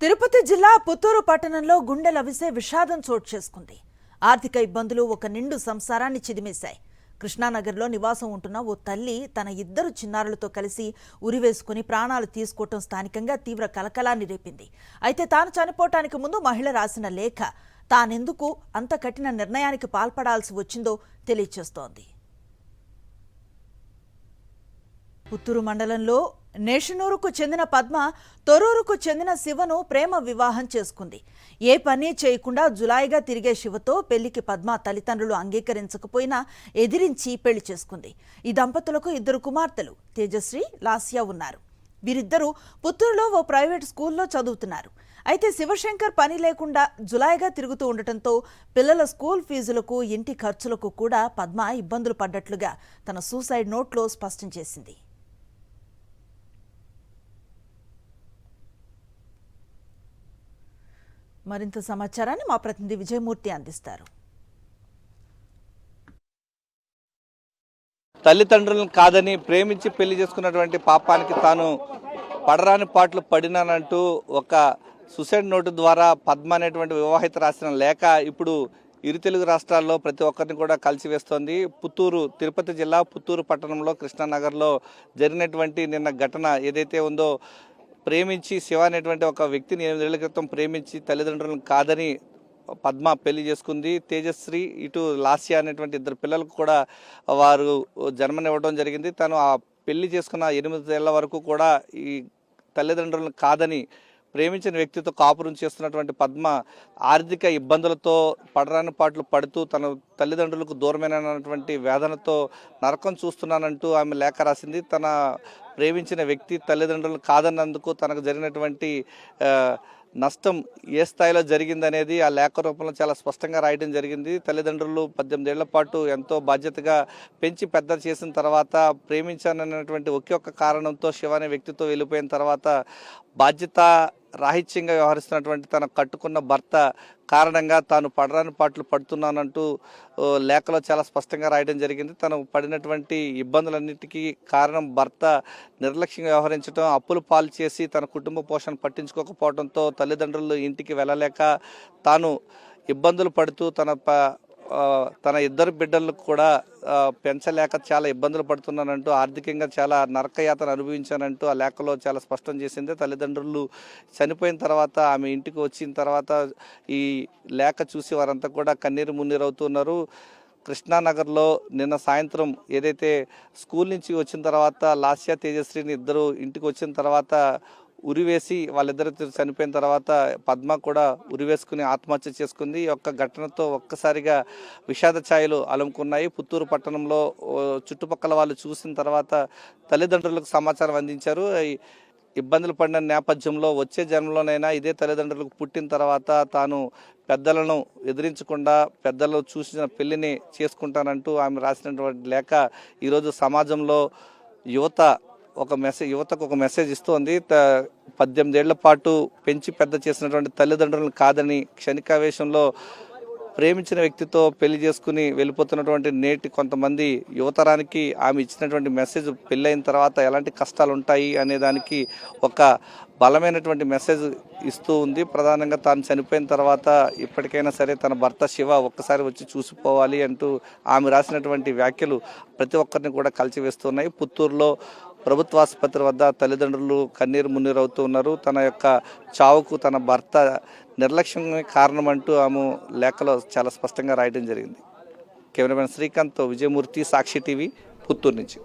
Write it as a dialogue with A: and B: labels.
A: తిరుపతి జిల్లా పుత్తూరు పట్టణంలో గుండెలవిసే విషాదం చోటు చేసుకుంది. ఆర్థిక ఇబ్బందులు ఒక నిండు సంసారాన్ని చిదిమేశాయి. కృష్ణానగర్లో నివాసం ఉంటున్న ఓ తల్లి తన ఇద్దరు చిన్నారులతో కలిసి ఉరివేసుకుని ప్రాణాలు తీసుకోవటం స్థానికంగా తీవ్ర కలకలాన్ని రేపింది. అయితే తాను చనిపోవటానికి ముందు మహిళ రాసిన లేఖ తానెందుకు అంత కఠిన నిర్ణయానికి పాల్పడాల్సి వచ్చిందో తెలియచేస్తోంది. పుత్తూరు మండలంలో నేషనూరుకు చెందిన పద్మ తొర్రూరుకు చెందిన శివను ప్రేమ వివాహం చేసుకుంది. ఏ పని చేయకుండా జులాయిగా తిరిగే శివతో పెళ్లికి పద్మ తల్లిదండ్రులు అంగీకరించకపోయినా ఎదిరించి పెళ్లి చేసుకుంది. ఈ దంపతులకు ఇద్దరు కుమార్తెలు తేజశ్రీ, లాస్యా ఉన్నారు. వీరిద్దరూ పుత్తూరులో ఓ ప్రైవేట్ స్కూల్లో చదువుతున్నారు. అయితే శివశంకర్ పని లేకుండా జులాయిగా తిరుగుతూ ఉండటంతో పిల్లల స్కూల్ ఫీజులకు, ఇంటి ఖర్చులకు కూడా పద్మ ఇబ్బందులు పడ్డట్లుగా తన సూసైడ్ నోట్లో స్పష్టం చేసింది. మరింత సమాచారాన్ని మా ప్రతినిధి విజయమూర్తి అందిస్తారు.
B: తల్లిదండ్రులను కాదని ప్రేమించి పెళ్లి చేసుకున్నటువంటి పాపానికి తాను పడరాని పాటలు పడినానంటూ ఒక సూసైడ్ నోటు ద్వారా పద్మ అనేటువంటి వివాహిత రాసిన లేఖ ఇప్పుడు ఇరు తెలుగు రాష్ట్రాల్లో ప్రతి ఒక్కరిని కూడా కలిసివేస్తోంది. పుత్తూరు, తిరుపతి జిల్లా పుత్తూరు పట్టణంలో కృష్ణానగర్లో జరిగినటువంటి నిన్న ఘటన ఏదైతే ఉందో, ప్రేమించి శివ అనేటువంటి ఒక వ్యక్తిని 8 ఏళ్ల క్రితం ప్రేమించి తల్లిదండ్రులను కాదని పద్మ పెళ్లి చేసుకుంది. తేజశ్రీ, ఇటు లాస్య అనేటువంటి ఇద్దరు పిల్లలకు కూడా వారు జన్మనివ్వడం జరిగింది. తను ఆ పెళ్లి చేసుకున్న 8 ఏళ్ల వరకు కూడా ఈ తల్లిదండ్రులను కాదని ప్రేమించిన వ్యక్తితో కాపురం చేస్తున్నటువంటి పద్మ ఆర్థిక ఇబ్బందులతో పడరాని పాటలు పడుతూ తన తల్లిదండ్రులకు దూరమైనటువంటి వేదనతో నరకం చూస్తున్నానంటూ ఆమె లేఖ రాసింది. తన ప్రేమించిన వ్యక్తి తల్లిదండ్రులు కాదన్నందుకు తనకు జరిగినటువంటి నష్టం ఏ స్థాయిలో జరిగిందనేది ఆ లేఖ రూపంలో చాలా స్పష్టంగా రాయడం జరిగింది. తల్లిదండ్రులు 18 ఏళ్ల పాటు ఎంతో బాధ్యతగా పెంచి పెద్ద చేసిన తర్వాత ప్రేమించానన్నటువంటి ఒకే ఒక్క కారణంతో శివ అనే వ్యక్తితో వెళ్ళిపోయిన తర్వాత బాధ్యత రాహిత్యంగా వ్యవహరిస్తున్నటువంటి తన కట్టుకున్న భర్త కారణంగా తాను పడరాని పాటలు పడుతున్నానంటూ లేఖలో చాలా స్పష్టంగా రాయడం జరిగింది. తను పడినటువంటి ఇబ్బందులన్నిటికీ కారణం భర్త నిర్లక్ష్యంగా వ్యవహరించడం, అప్పులు పాలు చేసి తన కుటుంబ పోషణ పట్టించుకోకపోవడంతో తల్లిదండ్రులు ఇంటికి వెళ్ళలేక తాను ఇబ్బందులు పడుతూ తన ఇద్దరు బిడ్డలకు కూడా పెంచలేక చాలా ఇబ్బందులు పడుతున్నానంటూ, ఆర్థికంగా చాలా నరకయాతన అనుభవించానంటూ ఆ లేఖలో చాలా స్పష్టం చేసింది. తల్లిదండ్రులు చనిపోయిన తర్వాత ఆమె ఇంటికి వచ్చిన తర్వాత ఈ లేఖ చూసి వారంతా కూడా కన్నీరు మున్నీరవుతున్నారు. కృష్ణానగర్లో నిన్న సాయంత్రం ఏదైతే స్కూల్ నుంచి వచ్చిన తర్వాత లాస్య, తేజశ్రీని ఇద్దరు ఇంటికి వచ్చిన తర్వాత ఉరివేసి వాళ్ళిద్దరు చనిపోయిన తర్వాత పద్మ కూడా ఉరివేసుకుని ఆత్మహత్య చేసుకుంది. ఈ యొక్క ఘటనతో ఒక్కసారిగా విషాద ఛాయలు అలుముకున్నాయి. పుత్తూరు పట్టణంలో చుట్టుపక్కల వాళ్ళు చూసిన తర్వాత తల్లిదండ్రులకు సమాచారం అందించారు. ఇబ్బందులు పడిన నేపథ్యంలో వచ్చే జన్మలోనైనా ఇదే తల్లిదండ్రులకు పుట్టిన తర్వాత తాను పెద్దలను ఎదిరించకుండా పెద్దలు చూసిన పెళ్లిని చేసుకుంటానంటూ ఆమె రాసినటువంటి లేఖ ఈరోజు సమాజంలో యువతకు ఒక మెసేజ్ ఇస్తోంది. 18 ఏళ్ల పాటు పెంచి పెద్ద చేసినటువంటి తల్లిదండ్రులను కాదని క్షణికావేశంలో ప్రేమించిన వ్యక్తితో పెళ్లి చేసుకుని వెళ్ళిపోతున్నటువంటి నేటి కొంతమంది యువతరానికి ఆమె ఇచ్చినటువంటి మెసేజ్ పెళ్ళైన తర్వాత ఎలాంటి కష్టాలు ఉంటాయి అనే దానికి ఒక బలమైనటువంటి మెసేజ్ ఇస్తూ ఉంది. ప్రధానంగా తాను చనిపోయిన తర్వాత ఇప్పటికైనా సరే తన భర్త శివ ఒక్కసారి వచ్చి చూసిపోవాలి అంటూ ఆమె రాసినటువంటి వ్యాఖ్యలు ప్రతి ఒక్కరిని కూడా కలిచివేస్తున్నాయి. పుత్తూరులో ప్రభుత్వ ఆసుపత్రి వద్ద తల్లిదండ్రులు కన్నీరు మున్నీరవుతూ ఉన్నారు. తన యొక్క చావుకు తన భర్త నిర్లక్ష్యమే కారణమంటూ ఆమె లేఖలో చాలా స్పష్టంగా రాయడం జరిగింది. కెమెరామెన్ శ్రీకాంత్తో విజయమూర్తి, సాక్షి టీవీ, పుత్తూరు నుంచి.